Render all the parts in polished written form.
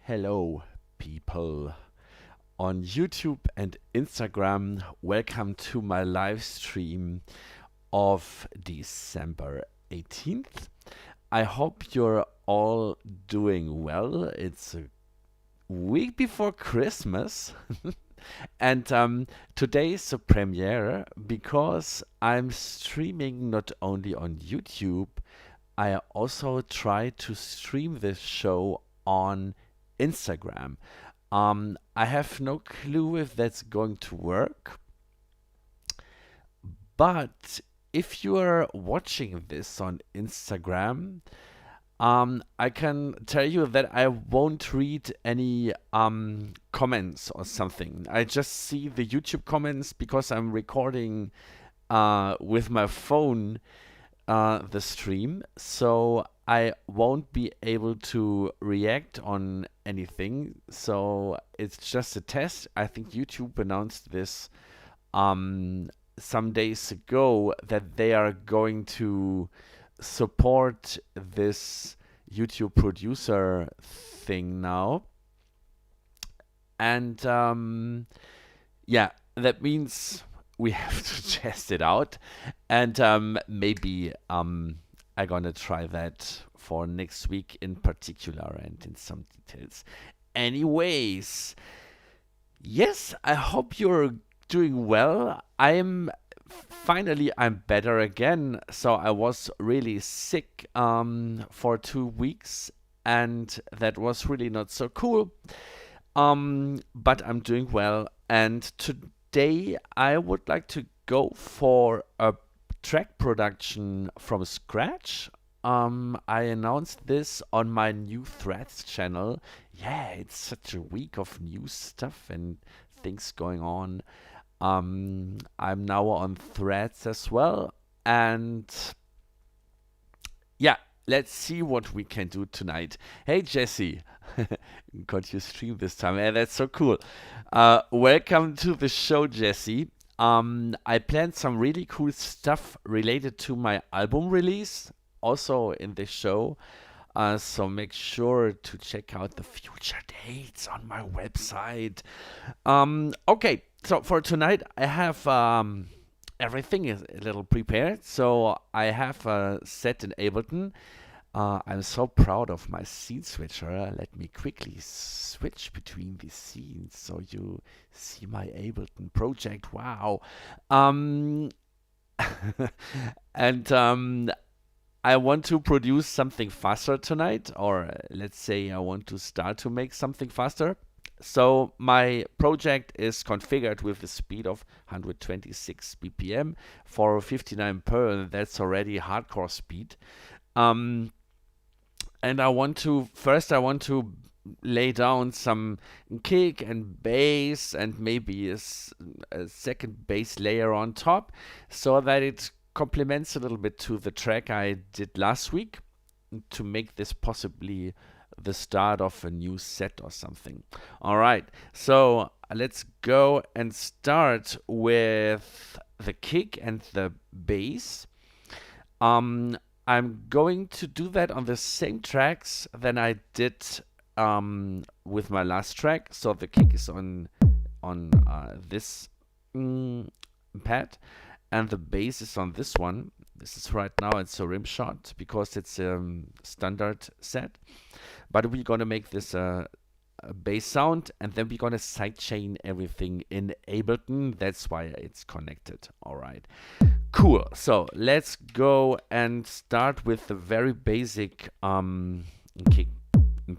Hello, people on YouTube and Instagram. Welcome to my live stream of December 18th. I hope you're all doing well. It's a week before Christmas. And today is the premiere because I'm streaming not only on YouTube, I also try to stream this show on Instagram. I have no clue if that's going to work, but if you are watching this on Instagram, I can tell you that I won't read any comments or something. I just see the YouTube comments because I'm recording with my phone the stream, so I won't be able to react on anything. So it's just a test. I think YouTube announced this some days ago that they are going to support this YouTube producer thing now. And yeah, that means we have to test it out. And maybe I'm gonna try that for next week in particular and in some details. Anyways, yes, I hope you're doing well. I'm better again. So I was really sick for 2 weeks, and that was really not so cool. But I'm doing well, and today I would like to go for a track production from scratch. I announced this on my new Threads channel. Yeah, it's such a week of new stuff and things going on. I'm now on Threads as well, and yeah, let's see what we can do tonight. Hey, Jesse. Got your stream this time. Yeah, that's so cool. Welcome to the show, Jesse. I planned some really cool stuff related to my album release also in this show. So make sure to check out the future dates on my website. Okay, so for tonight, I have everything is a little prepared. So I have a set in Ableton. I'm so proud of my scene switcher. Let me quickly switch between the scenes so you see my Ableton project. Wow. And I want to produce something faster tonight, or let's say I want to start to make something faster. So my project is configured with a speed of 126 BPM for 59 per. That's already hardcore speed. And I want to lay down some kick and bass and maybe a second bass layer on top so that it complements a little bit to the track I did last week to make this possibly the start of a new set or something. All right, so let's go and start with the kick and the bass. I'm going to do that on the same tracks than I did with my last track. So the kick is on this pad, and the bass is on this one. This is right now, it's a rim shot because it's a standard set. But we're gonna make this a bass sound, and then we're gonna sidechain everything in Ableton. That's why it's connected. All right. Cool. So let's go and start with the very basic kick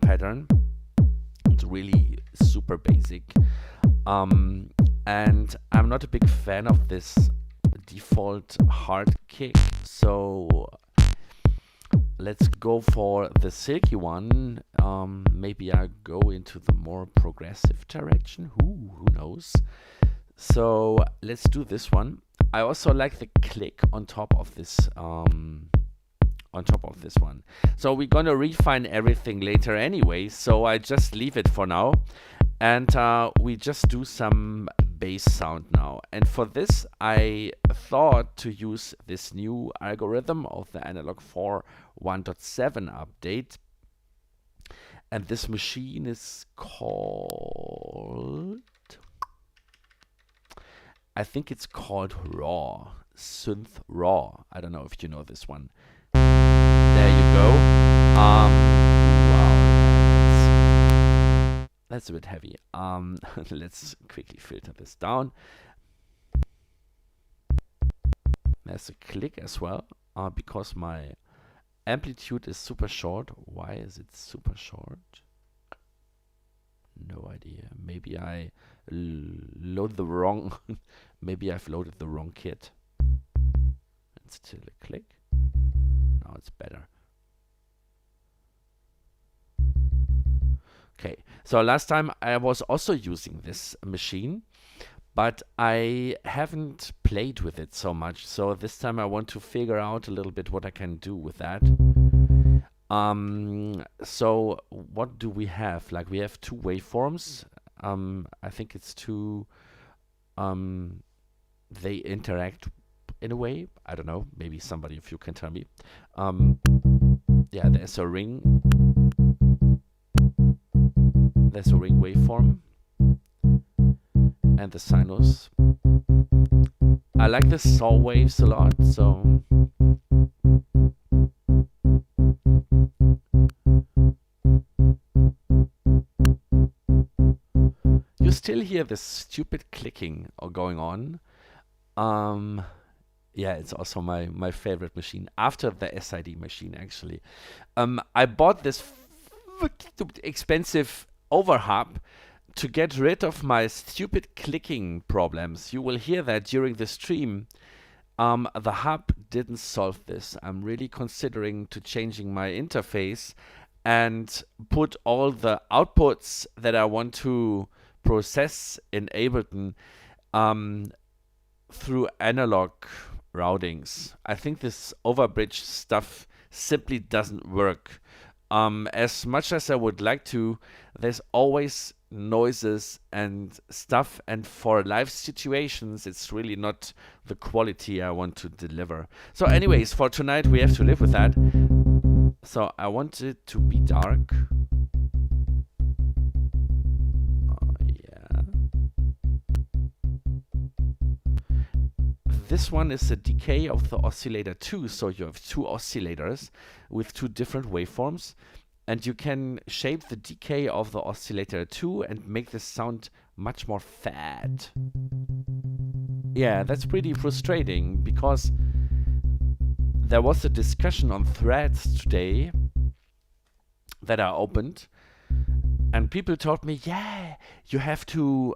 pattern. It's really super basic. And I'm not a big fan of this default hard kick. So let's go for the silky one. Maybe I go into the more progressive direction. Who knows? So let's do this one. I also like the click on top of this one. So we're gonna refine everything later anyway, so I just leave it for now, and we just do some bass sound now. And for this I thought to use this new algorithm of the Analog 4 1.7 update, And this machine is called, I think it's called Raw. Synth Raw. I don't know if you know this one. There you go. Wow. That's a bit heavy. Let's quickly filter this down. There's a click as well, because my amplitude is super short. Why is it super short? No idea. Maybe I load the wrong. Maybe I've loaded the wrong kit. It's still a click. Now it's better. Okay, so last time I was also using this machine, but I haven't played with it so much. So this time I want to figure out a little bit what I can do with that. So what do we have? Like, we have two waveforms. I think it's two, they interact in a way. I don't know. Maybe somebody of you can tell me. Yeah, there's a ring. There's a ring waveform. And the sinus. I like the saw waves a lot, so you still hear this stupid clicking going on. Yeah, it's also my favorite machine after the SID machine, actually. I bought this expensive overhub to get rid of my stupid clicking problems. You will hear that during the stream. The hub didn't solve this. I'm really considering to changing my interface and put all the outputs that I want to process in Ableton through analog routings. I think this overbridge stuff simply doesn't work. As much as I would like to, there's always noises and stuff, and for live situations it's really not the quality I want to deliver. So anyways, for tonight we have to live with that. So I want it to be dark. Yeah. This one is a decay of the oscillator 2, so you have two oscillators with two different waveforms. And you can shape the decay of the oscillator 2 and make the sound much more fat. Yeah, that's pretty frustrating, because there was a discussion on threads today that I opened, and people told me, yeah, you have to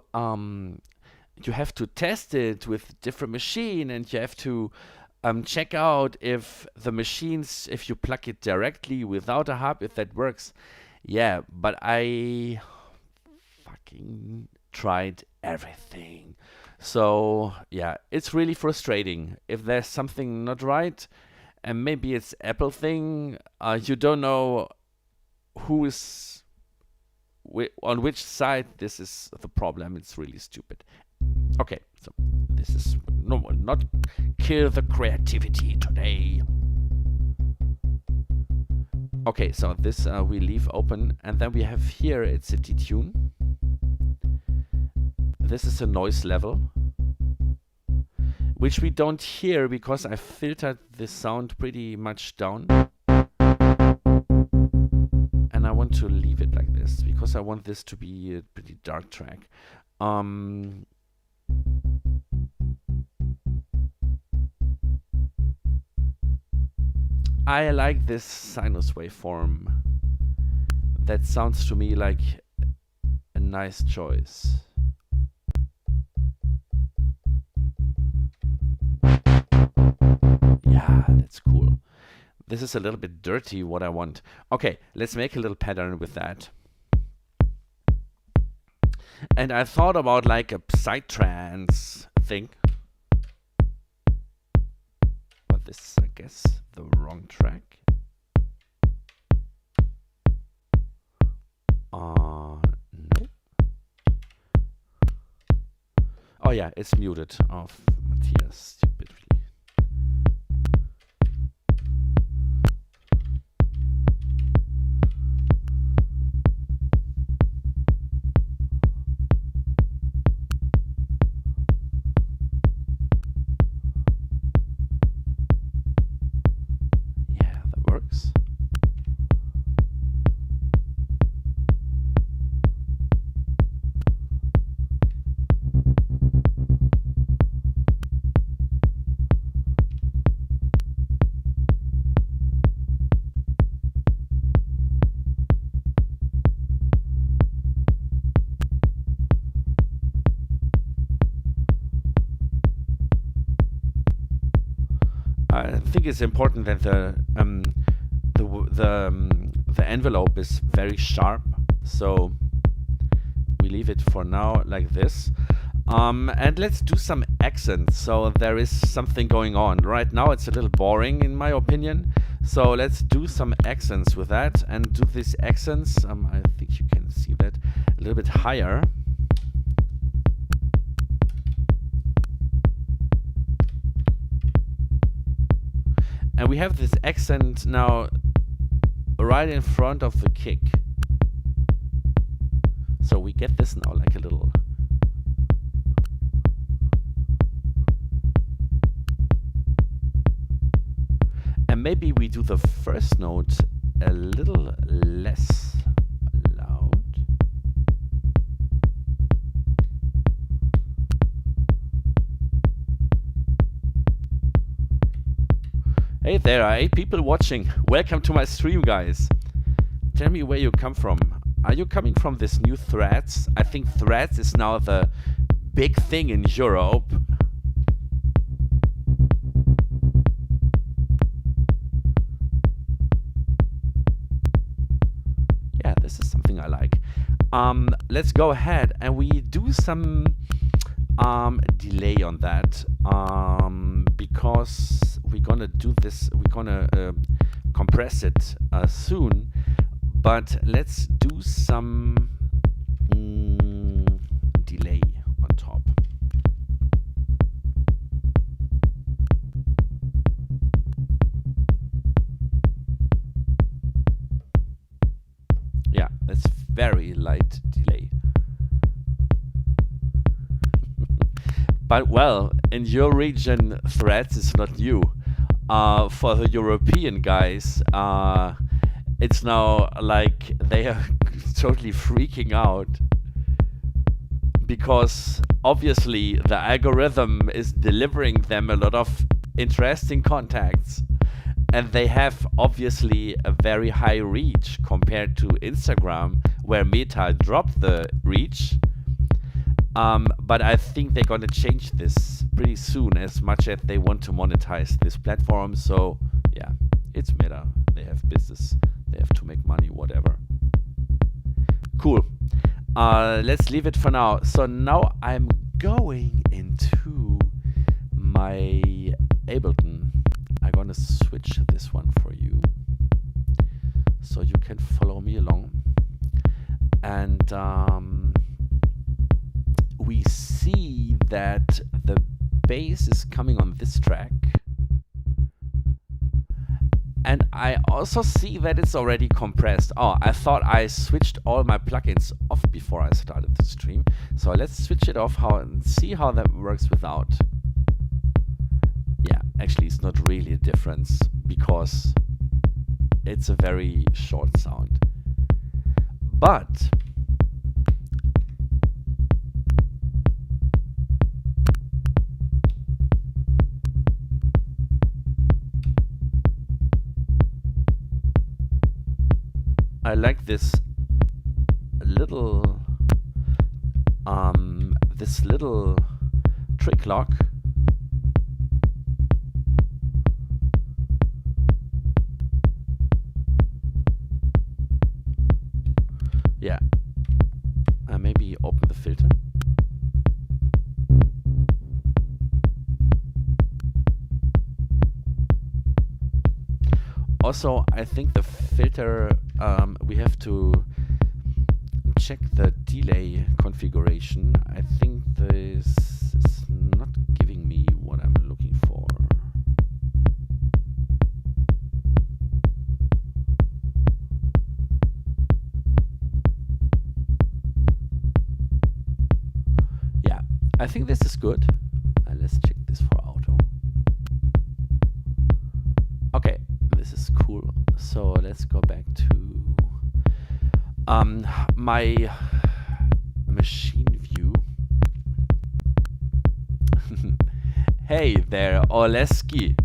test it with different machine, and you have to check out if the machines, if you plug it directly without a hub, if that works. Yeah, but I fucking tried everything. So yeah, it's really frustrating. If there's something not right, and maybe it's Apple thing, you don't know who is on which side this is the problem. It's really stupid. Okay, so this is not kill the creativity today. Okay, so this we leave open, and then we have here, it's a detune. This is a noise level, which we don't hear because I filtered the sound pretty much down. And I want to leave it like this because I want this to be a pretty dark track. I like this sinus waveform. That sounds to me like a nice choice. Yeah, that's cool. This is a little bit dirty, what I want. Okay, let's make a little pattern with that. And I thought about like a psytrance thing. But this is, I guess, the wrong track. No. Oh yeah, it's muted. Oh, Matthias, stupid. think it's important that the envelope is very sharp, so we leave it for now like this. And let's do some accents, so there is something going on. Right now it's a little boring in my opinion, so let's do some accents with that and do these accents. I think you can see that a little bit higher. And we have this accent now right in front of the kick. So we get this now like a little. And maybe we do the first note a little less loud. Hey, there are 8 people watching. Welcome to my stream, guys. Tell me where you come from. Are you coming from this new Threads? I think Threads is now the big thing in Europe. Yeah, this is something I like. Let's go ahead and we do some delay on that, because we're gonna do this, we're gonna compress it soon, but let's do some delay on top. Yeah, that's very light delay. But well, in your region, Threads is not new. For the European guys, it's now like they are totally freaking out, because obviously the algorithm is delivering them a lot of interesting contacts, and they have obviously a very high reach compared to Instagram, where Meta dropped the reach. But I think they're gonna change this pretty soon, as much as they want to monetize this platform. So yeah, it's Meta. They have business. They have to make money, whatever. Cool. Let's leave it for now. So now I'm going into my Ableton. I'm gonna switch this one for you, so you can follow me along. And we see that the bass is coming on this track. And I also see that it's already compressed. Oh, I thought I switched all my plugins off before I started the stream. So let's switch it off and see how that works without. Yeah, actually it's not really a difference, because it's a very short sound. But I like this little trick lock. Yeah, maybe open the filter. Also, I think the filter, we have to check the delay configuration. I think this is not giving me what I'm looking for. Yeah, I think this is good. Let's check this for auto. Okay, this is cool. So let's go back to my machine view. Hey there, Oleski.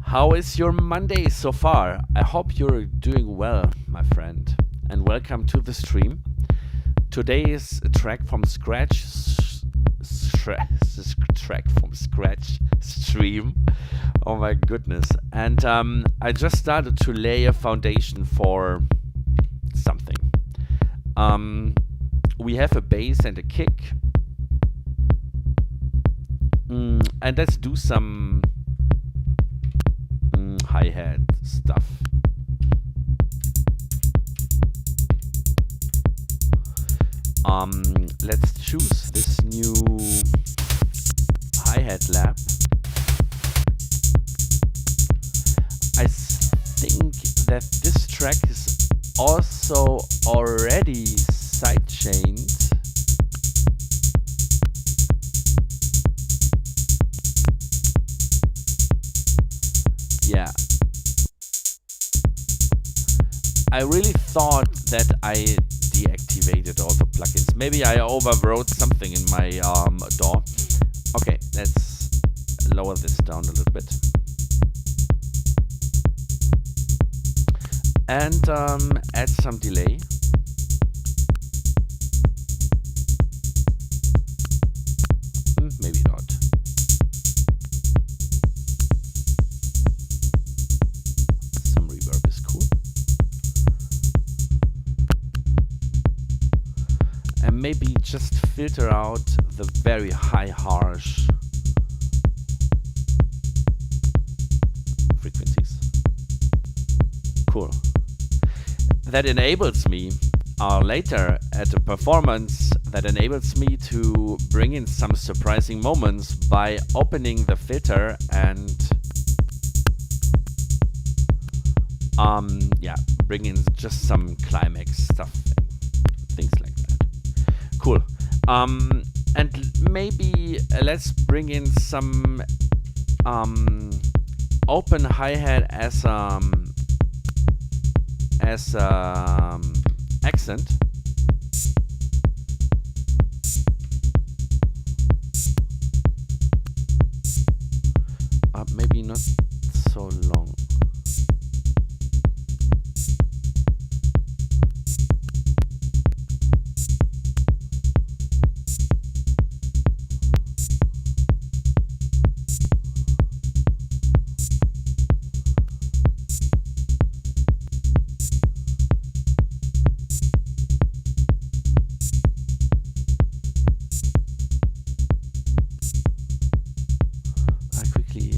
How is your Monday so far? I hope you're doing well, my friend. And welcome to the stream. Today is a track from scratch, track from scratch stream. Oh my goodness. And I just started to lay a foundation for something. We have a bass and a kick. And let's do some hi-hat stuff. Let's choose this new hi-hat lap. I think that this track is also already sidechained. Yeah. I really thought that I deactivated all the plugins. Maybe I overwrote something in my DAW. Okay, let's lower this down a little bit. And add some delay. Maybe not. Some reverb is cool. And maybe just filter out the very high harsh frequencies. Cool. That enables me later at a performance that enables me to bring in some surprising moments by opening the filter and yeah, bring in just some climax stuff and things like that. Cool. And maybe let's bring in some open hi-hat as accent. Maybe not so long.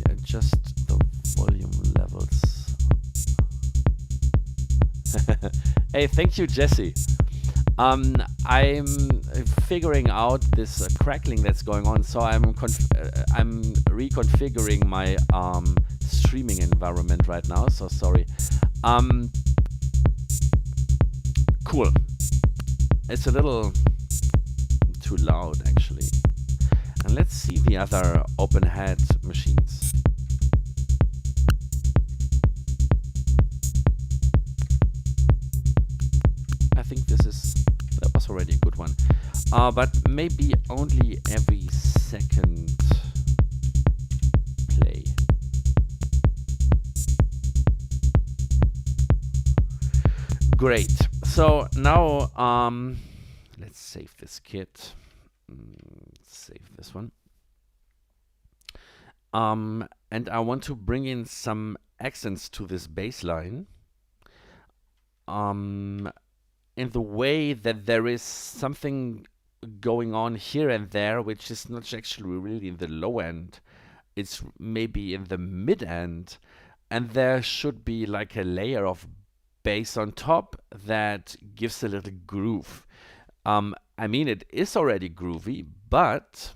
Adjust the volume levels. Hey, thank you, Jesse. I'm figuring out this crackling that's going on, so I'm reconfiguring my streaming environment right now. So sorry. Cool. It's a little too loud, actually. And let's see the other open hat machines. I think that was already a good one. But maybe only every second play. Great. So now let's save this kit. Save this one. And I want to bring in some accents to this bass line. In the way that there is something going on here and there, which is not actually really in the low end. It's maybe in the mid end. And there should be like a layer of bass on top that gives a little groove. I mean, it is already groovy, but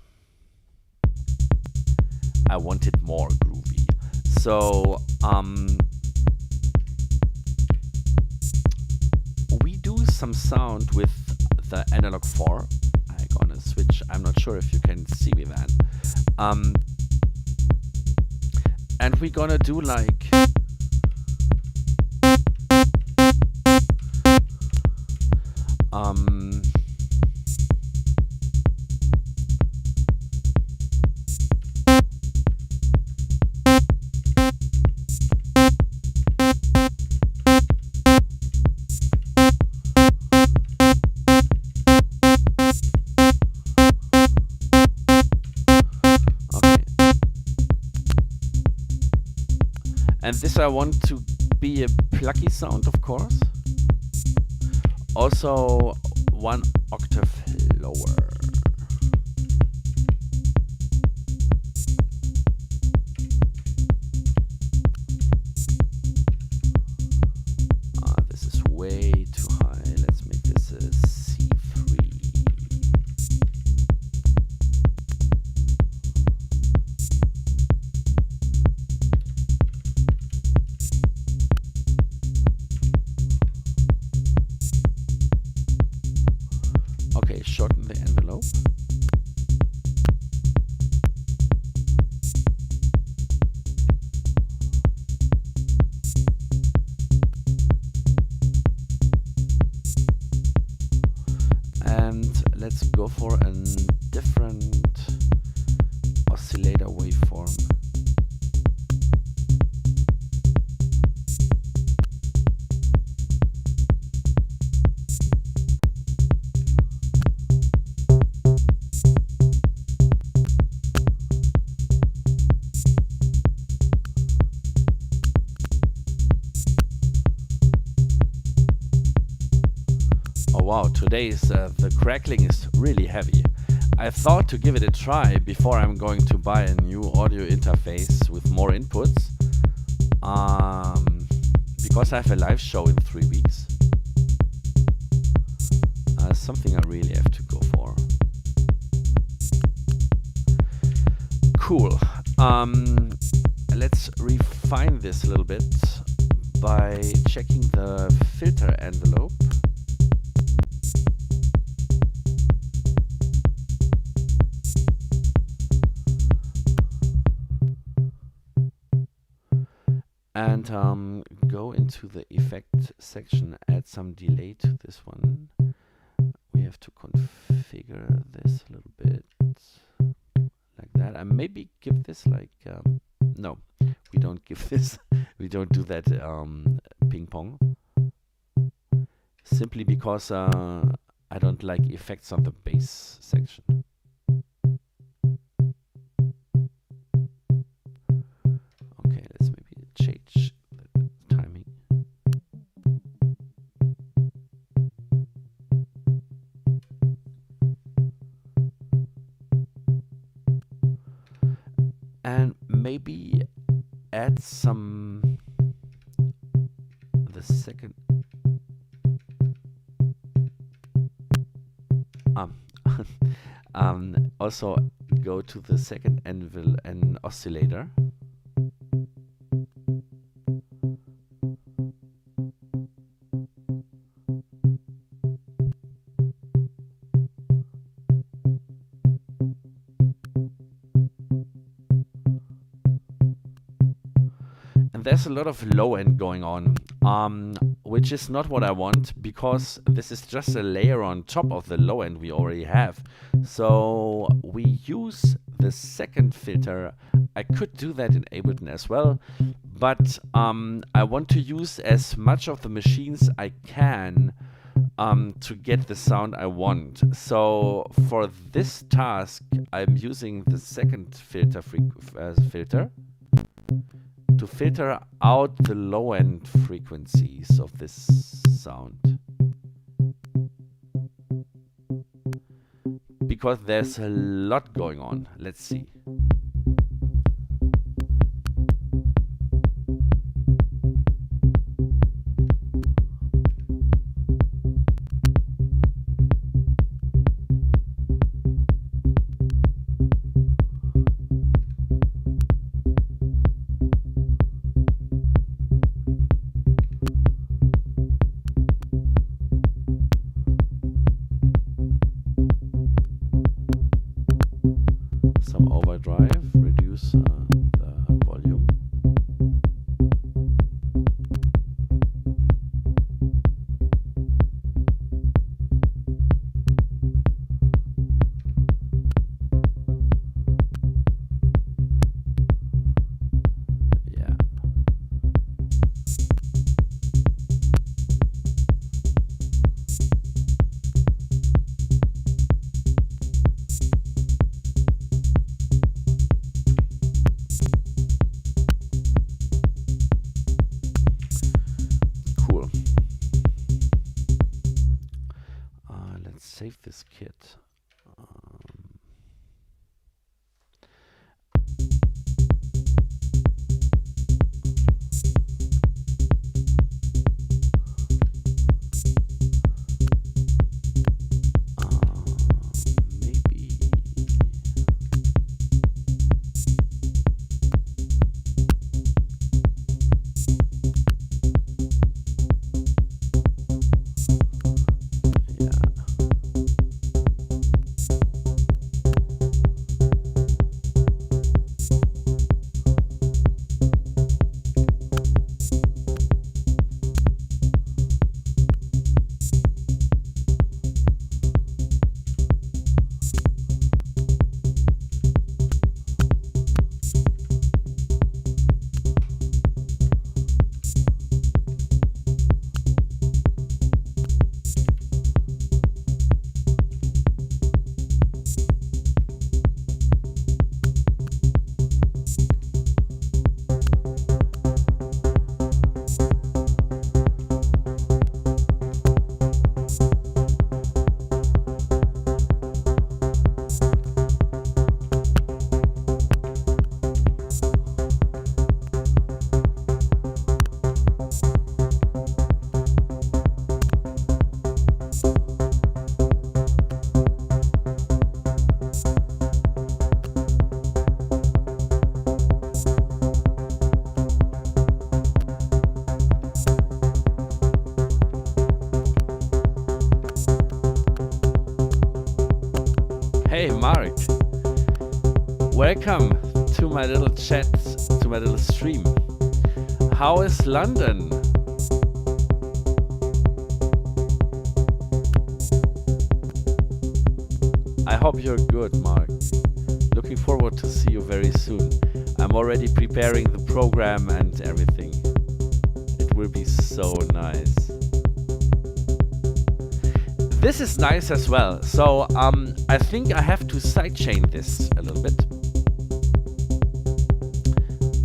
I want it more groovy. So we do some sound with the analog 4. I'm gonna switch. I'm not sure if you can see me then. And we're gonna do like this I want to be a plucky sound, of course. Also 1 octave lower. This is way too high. Let's make this a C3. Okay, shorten the envelope. And let's go for a different oscillator waveform. Wow, today's the crackling is really heavy. I thought to give it a try before I'm going to buy a new audio interface with more inputs, because I have a live show in 3 weeks. Something I really have to go for. Cool. Let's refine this a little bit by checking the filter envelope. And go into the effect section, add some delay to this one. We have to configure this a little bit like that. And maybe give this like, no, we don't give this, we don't do that ping pong. Simply because I don't like effects on the bass section. Okay, let's maybe change the timing. And maybe add some the second also go to the second anvil and oscillator. And there's a lot of low end going on, which is not what I want, because this is just a layer on top of the low end we already have. So we use the second filter. I could do that in Ableton as well, but I want to use as much of the machines I can to get the sound I want. So for this task, I'm using the second filter to filter out the low end frequencies of this sound, because there's a lot going on. Let's see. save this kit. Maybe. Hey Mark, welcome to my little chat, to my little stream. How is London? I hope you're good, Mark. Looking forward to see you very soon. I'm already preparing the program and everything. It will be so nice. This is nice as well. So I think I have to sidechain this a little bit.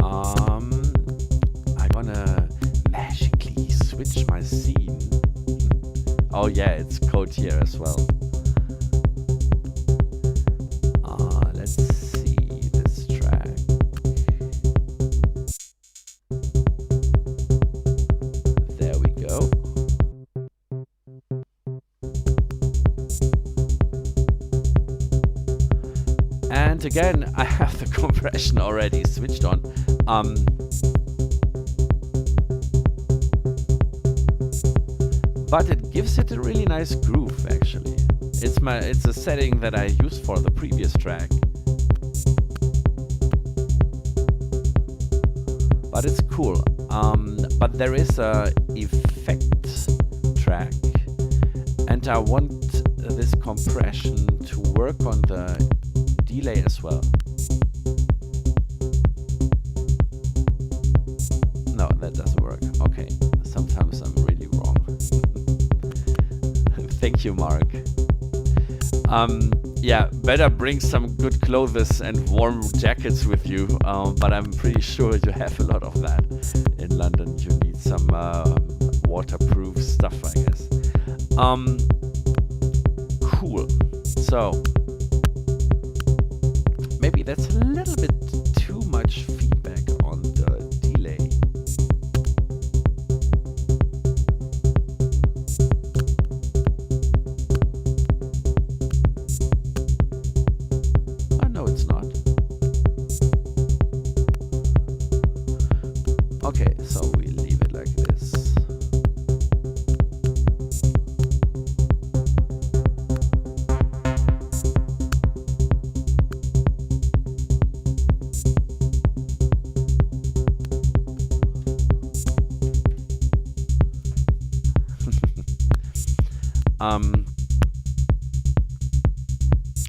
I'm gonna magically switch my scene. Oh yeah, it's code here as well. Let's see this track. There we go. And again, I have the compression already switched on. But it gives it a really nice groove, actually. It's a setting that I used for the previous track. But it's cool. But there is a effect track, and I want this compression to work on the delay as well. No, that doesn't work. Okay, sometimes I'm really wrong. Thank you, Mark. Yeah, better bring some good clothes and warm jackets with you, but I'm pretty sure you have a lot of that in London. You need some waterproof stuff, I guess. Cool. So maybe that's a little bit too much feedback on the delay. Oh, no, it's not. Okay, so we leave it like this.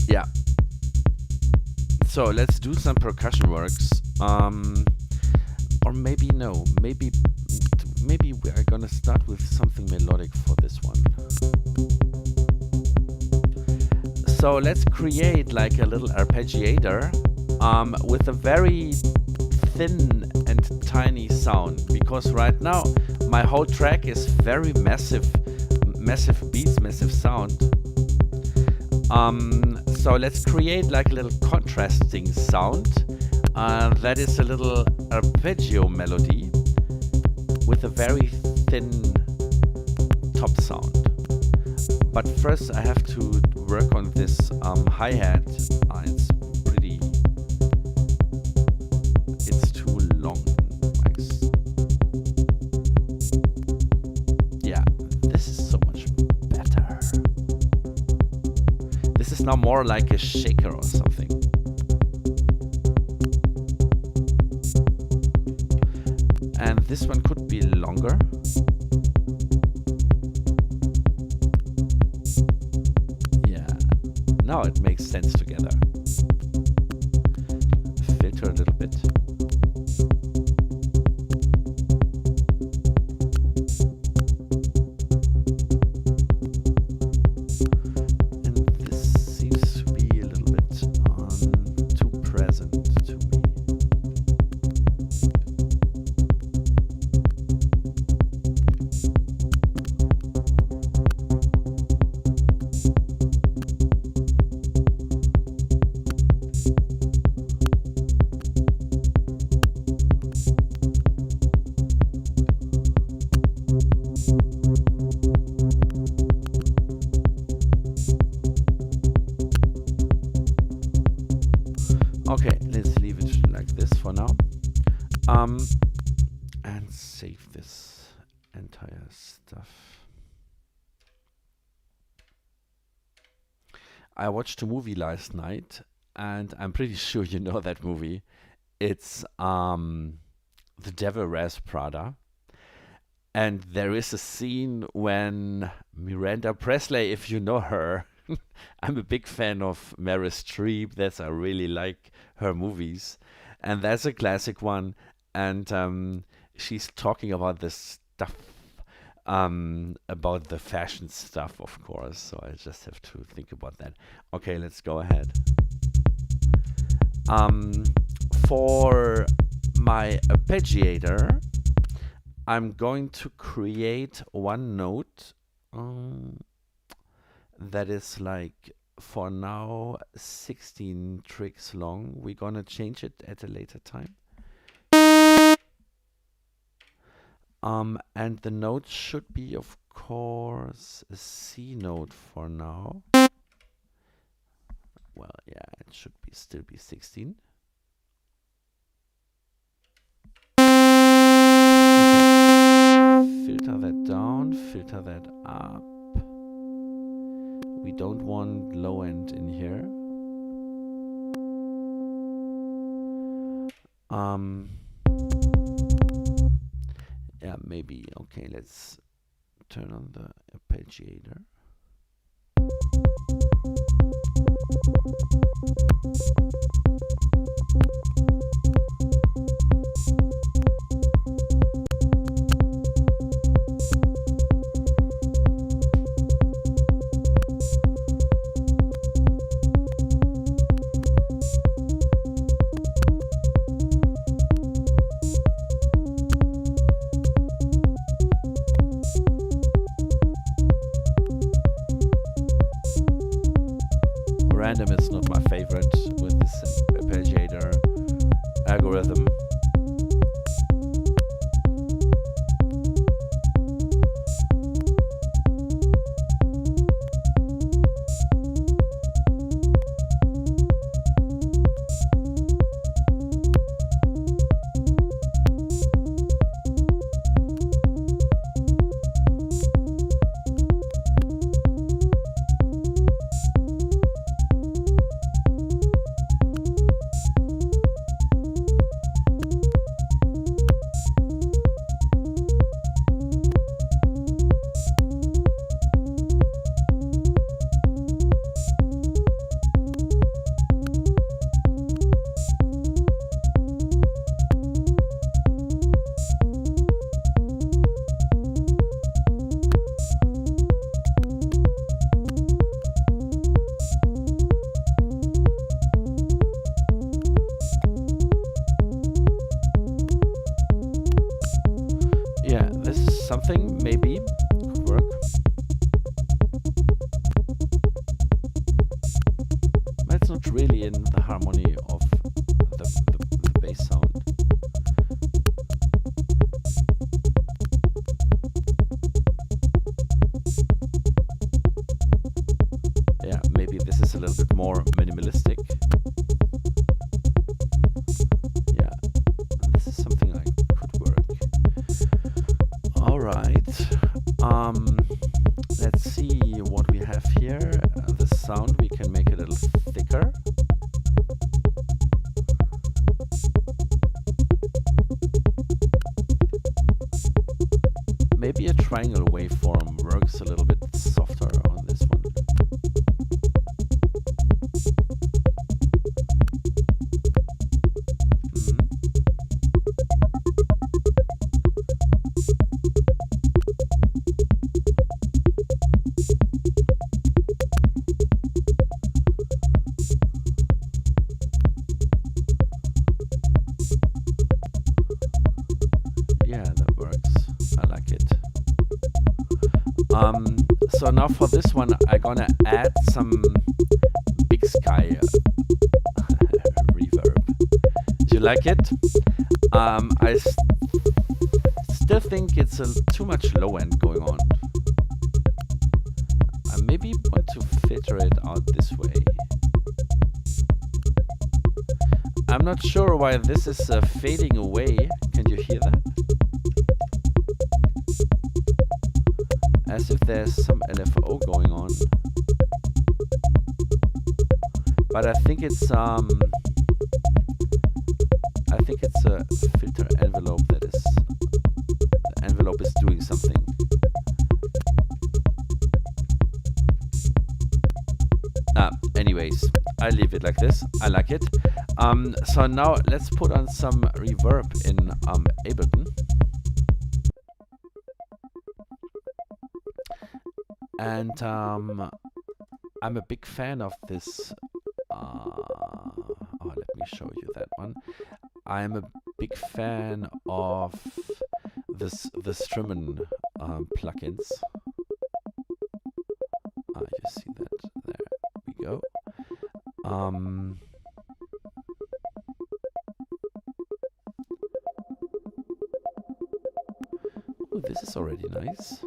Yeah. So let's do some percussion works. Or maybe no. Maybe we are gonna start with something melodic for this one. So let's create like a little arpeggiator with a very thin and tiny sound, because right now my whole track is very massive beats, massive sound. So let's create like a little contrasting sound. That is a little arpeggio melody with a very thin top sound. But first I have to work on this hi-hat. It's too long. Yeah, this is so much better. This is now more like a shaker or something. And this one could be longer. Yeah, now it makes sense together. Filter a little bit. And this seems to be a little bit too present to me. Okay, let's leave it like this for now. And save this entire stuff. I watched a movie last night, and I'm pretty sure you know that movie. It's The Devil Wears Prada. And there is a scene when Miranda Presley, if you know her, I'm a big fan of Meryl Streep. I really like her movies. And that's a classic one. And she's talking about this stuff, about the fashion stuff, of course. So I just have to think about that. Okay, let's go ahead. For my arpeggiator, I'm going to create one note that is like, for now, 16 tricks long. We're gonna change it at a later time. And the note should be, of course, a C note for now. Well, yeah, it should still be 16. Filter that down, filter that up. We don't want low end in here. Yeah, maybe. Okay, let's turn on the arpeggiator. Random is not my favorite with this arpeggiator algorithm. Something maybe could work. little bit more minimalistic. Yeah, this is something I could work. All right. Let's see what we have here. The sound, we can make it a little thicker. Maybe a triangle waveform works a little bit softer on this one. So now for this one, I'm gonna add some big sky reverb. Do you like it? I still think it's too much low end going on. I maybe want to filter it out this way. I'm not sure why this is fading away. Can you hear that? As if there's some LFO going on, but I think it's a filter envelope that is. The envelope is doing something. Anyways, I leave it like this. I like it. So now let's put on some reverb in Ableton. And I'm a big fan of this. Let me show you that one. I'm a big fan of the Strimmen plugins. You see that? There we go. Oh, this is already nice.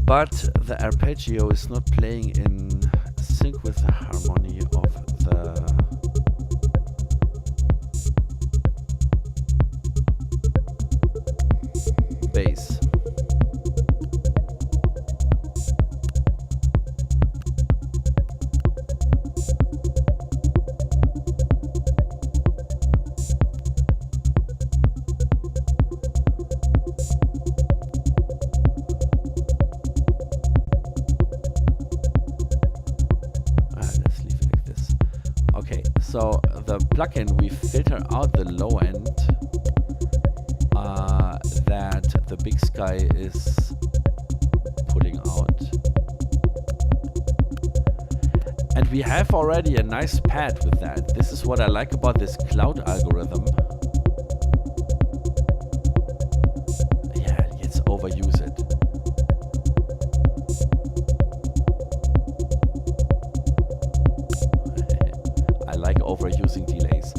But the arpeggio is not playing in sync with the harmony of the bass. So the plugin, we filter out the low end that the big sky is putting out. And we have already a nice pad with that. This is what I like about this cloud algorithm. Yeah, let's overuse it. Overusing delays.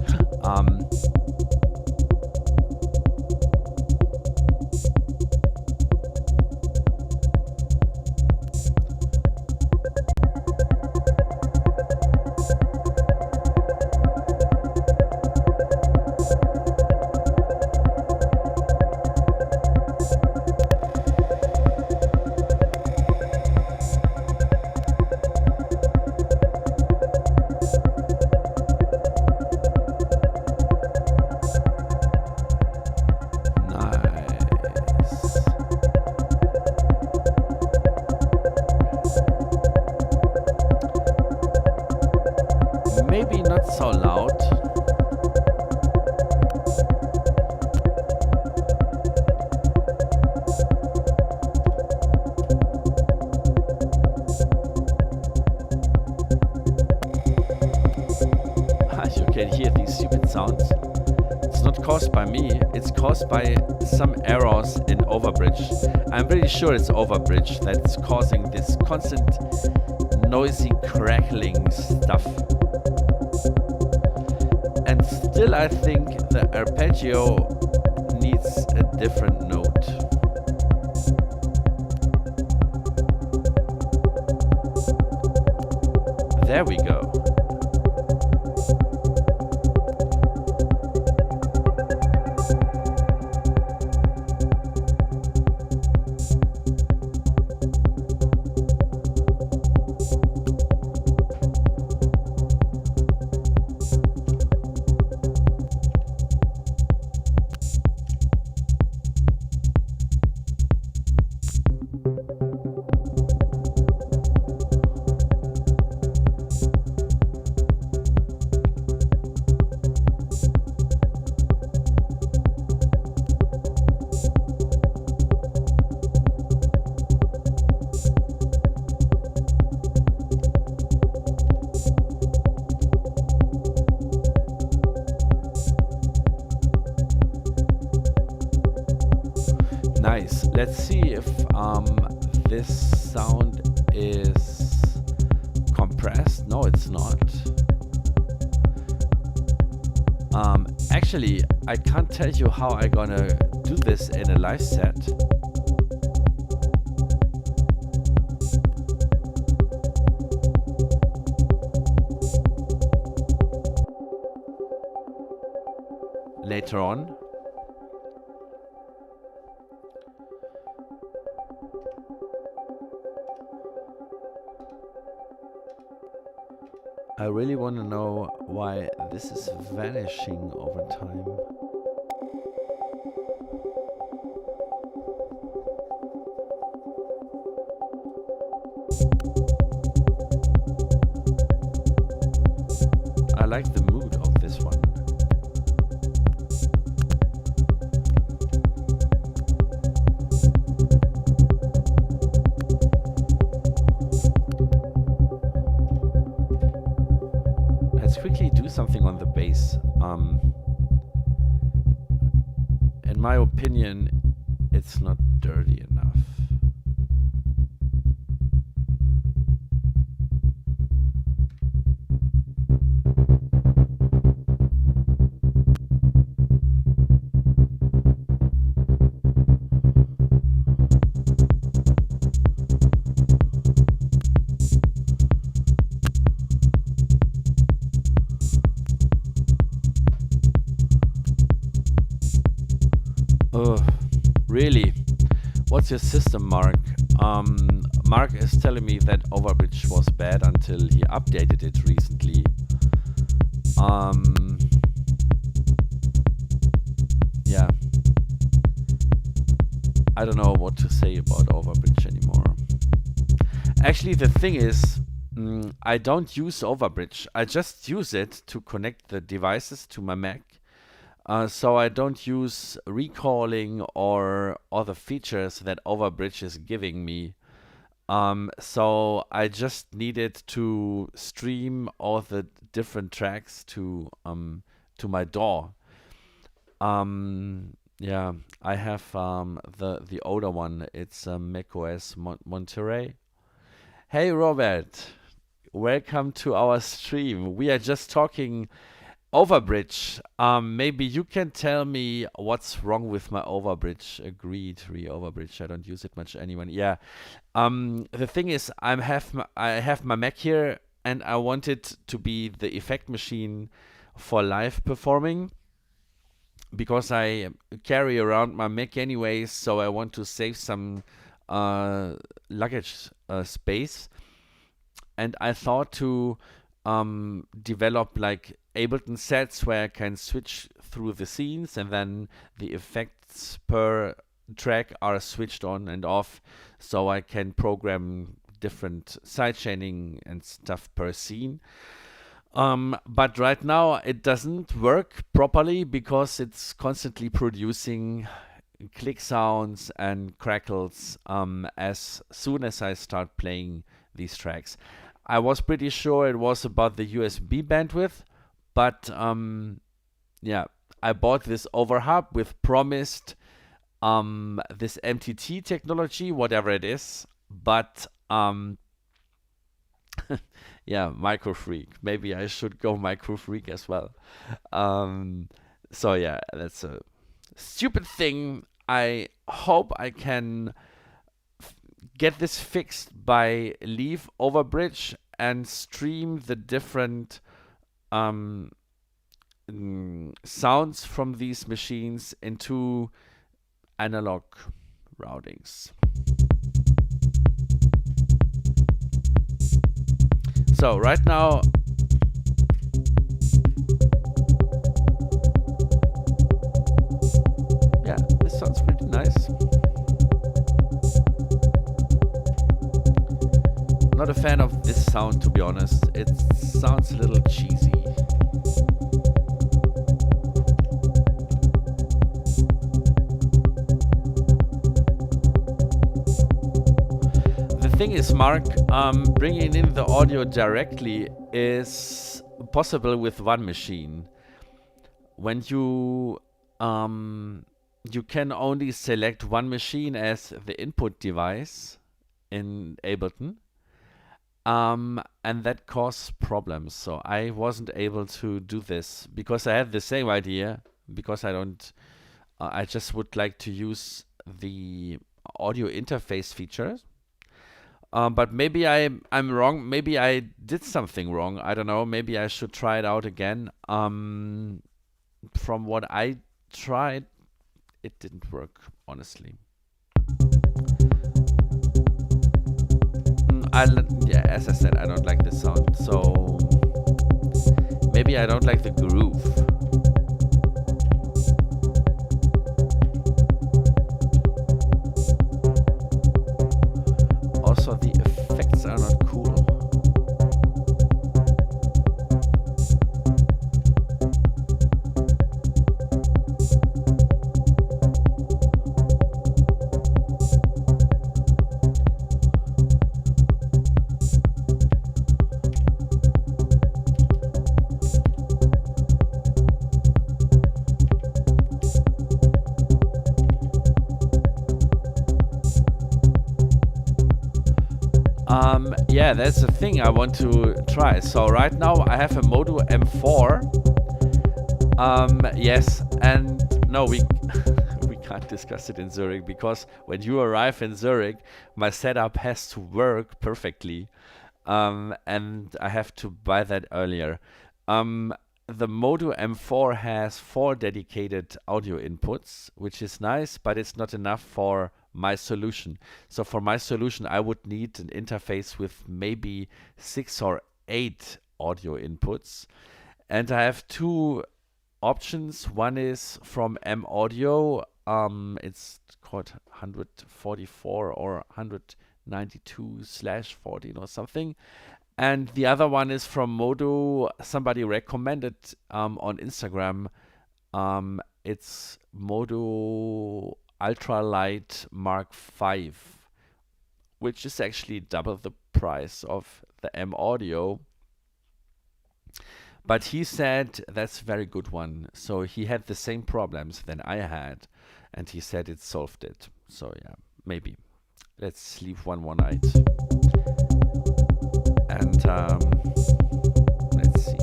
sound. It's not caused by me, it's caused by some errors in Overbridge. I'm pretty sure it's Overbridge that's causing this constant noisy crackling stuff. And still I think the arpeggio needs a different note. There we go. Nice. Let's see if this sound is compressed. No, it's not. Actually, I can't tell you how I'm gonna do this in a live set. Later on. I really want to know why this is vanishing over time. I like the mood of this one. Quickly do something on the bass. In my opinion, it's not dirty enough. Really? What's your system, Mark? Mark is telling me that Overbridge was bad until he updated it recently. Yeah. I don't know what to say about Overbridge anymore. Actually, the thing is, I don't use Overbridge. I just use it to connect the devices to my Mac. So I don't use recalling or other features that Overbridge is giving me. So I just needed to stream all the different tracks to my DAW. Yeah, I have the older one. It's macOS Monterey. Hey Robert, welcome to our stream. We are just talking Overbridge. Maybe you can tell me what's wrong with my Overbridge. Agreed, Overbridge. I don't use it much anyway. Yeah. The thing is, I have my Mac here, and I want it to be the effect machine for live performing, because I carry around my Mac anyways. So I want to save some luggage space, and I thought to develop like Ableton sets where I can switch through the scenes, and then the effects per track are switched on and off, so I can program different sidechaining and stuff per scene. But right now it doesn't work properly because it's constantly producing click sounds and crackles as soon as I start playing these tracks. I was pretty sure it was about the USB bandwidth, but yeah, I bought this overhub with promised this MTT technology, whatever it is, but yeah, micro freak. Maybe I should go micro freak as well. So yeah, that's a stupid thing. I hope I can get this fixed by leave overbridge and stream the different sounds from these machines into analog routings. So right now, yeah, this sounds pretty nice. Not a fan of this sound, to be honest. It sounds a little cheesy. The thing is, Mark, bringing in the audio directly is possible with one machine. When you can only select one machine as the input device in Ableton. And that caused problems. So I wasn't able to do this because I had the same idea. Because I just would like to use the audio interface features. But maybe I'm wrong. Maybe I did something wrong. I don't know. Maybe I should try it out again. From what I tried, it didn't work, honestly. Yeah, as I said, I don't like the sound, so maybe I don't like the groove. Also, the effects are not cool. Yeah, that's the thing I want to try. So right now I have a Modu M4. Yes, and no, we we can't discuss it in Zurich because when you arrive in Zurich, my setup has to work perfectly, and I have to buy that earlier. The Modu M4 has 4 dedicated audio inputs, which is nice, but it's not enough for my solution. So for my solution, I would need an interface with maybe 6 or 8 audio inputs. And I have 2 options. One is from M Audio. It's called 144 or 192/14 or something. And the other one is from Modu. Somebody recommended on Instagram. It's Modu Ultralight Mark V, which is actually double the price of the M Audio. But he said that's a very good one. So he had the same problems than I had, and he said it solved it. So yeah, maybe. Let's sleep one more night. And let's see.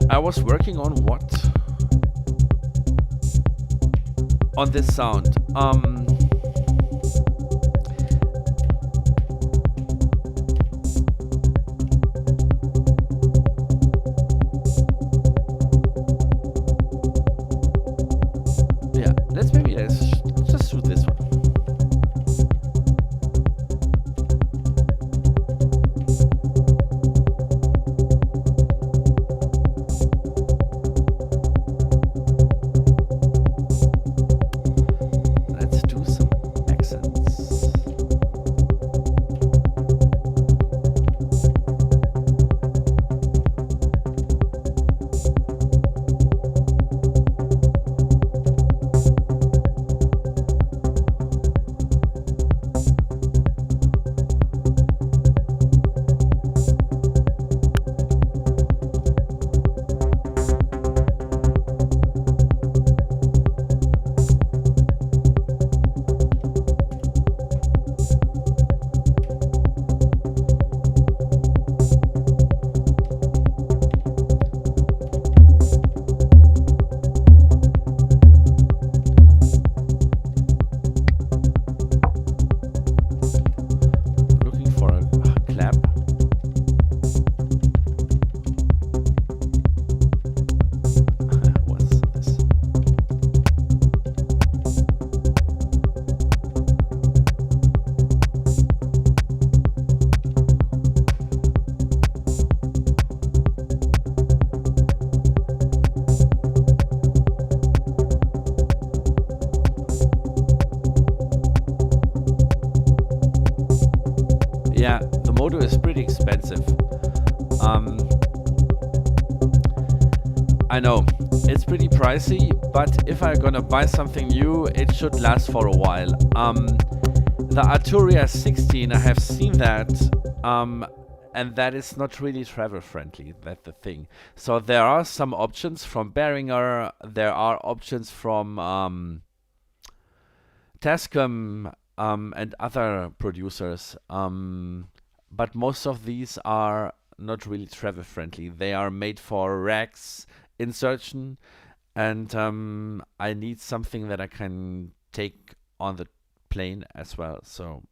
I was working on what? On this sound. Yeah, let's just do this one. Let's do Yeah, the motor is pretty expensive. I know, it's pretty pricey, but if I'm gonna buy something new, it should last for a while. The Arturia 16, I have seen that, and that is not really travel friendly, that's the thing. So there are some options from Behringer, there are options from Tascam and other producers, but most of these are not really travel friendly. They are made for racks, insertion, and I need something that I can take on the plane as well. So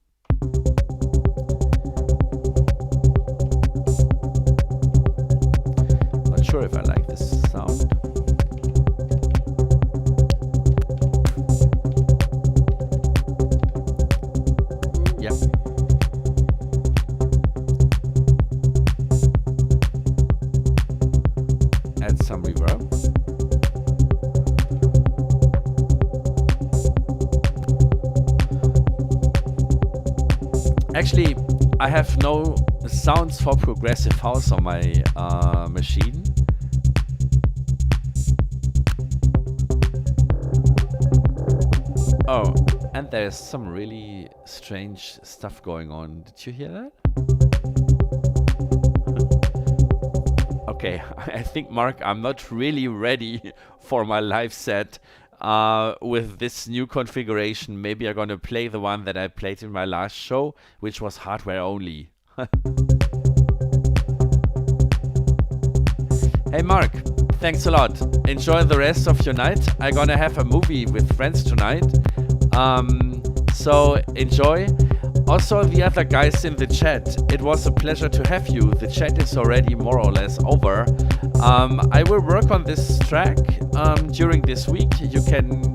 not sure if I like this sound. Yeah. Add some reverb. Actually, I have no sounds for progressive house on my machine. Oh, and there's some really strange stuff going on. Did you hear that? Okay, I think, Mark, I'm not really ready for my live set with this new configuration. Maybe I'm gonna play the one that I played in my last show, which was hardware only. Hey Mark, thanks a lot. Enjoy the rest of your night. I'm gonna have a movie with friends tonight. So enjoy. Also, the other guys in the chat, it was a pleasure to have you. The chat is already more or less over. I will work on this track during this week. You can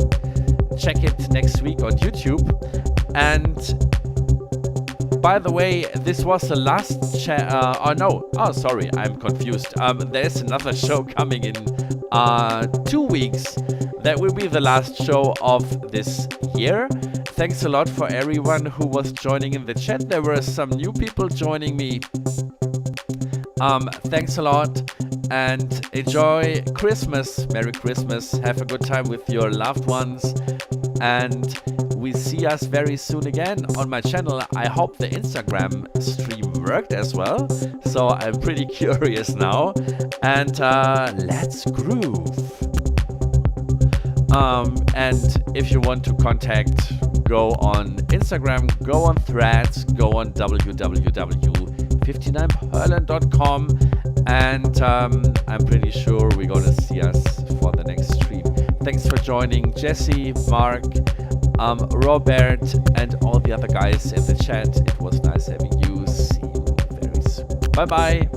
check it next week on YouTube. And by the way, this was the last sorry, I'm confused. There's another show coming in 2 weeks. That will be the last show of this year. Thanks a lot for everyone who was joining in the chat. There were some new people joining me. Thanks a lot and enjoy Christmas. Merry Christmas. Have a good time with your loved ones. And we see us very soon again on my channel. I hope the Instagram stream worked as well. So I'm pretty curious now. And let's groove. And if you want to contact, go on Instagram, go on Threads, go on www.59perlen.com, and I'm pretty sure we're gonna see us for the next stream. Thanks for joining, Jesse, Mark, Robert, and all the other guys in the chat. It was nice having you. See you very soon. Bye bye.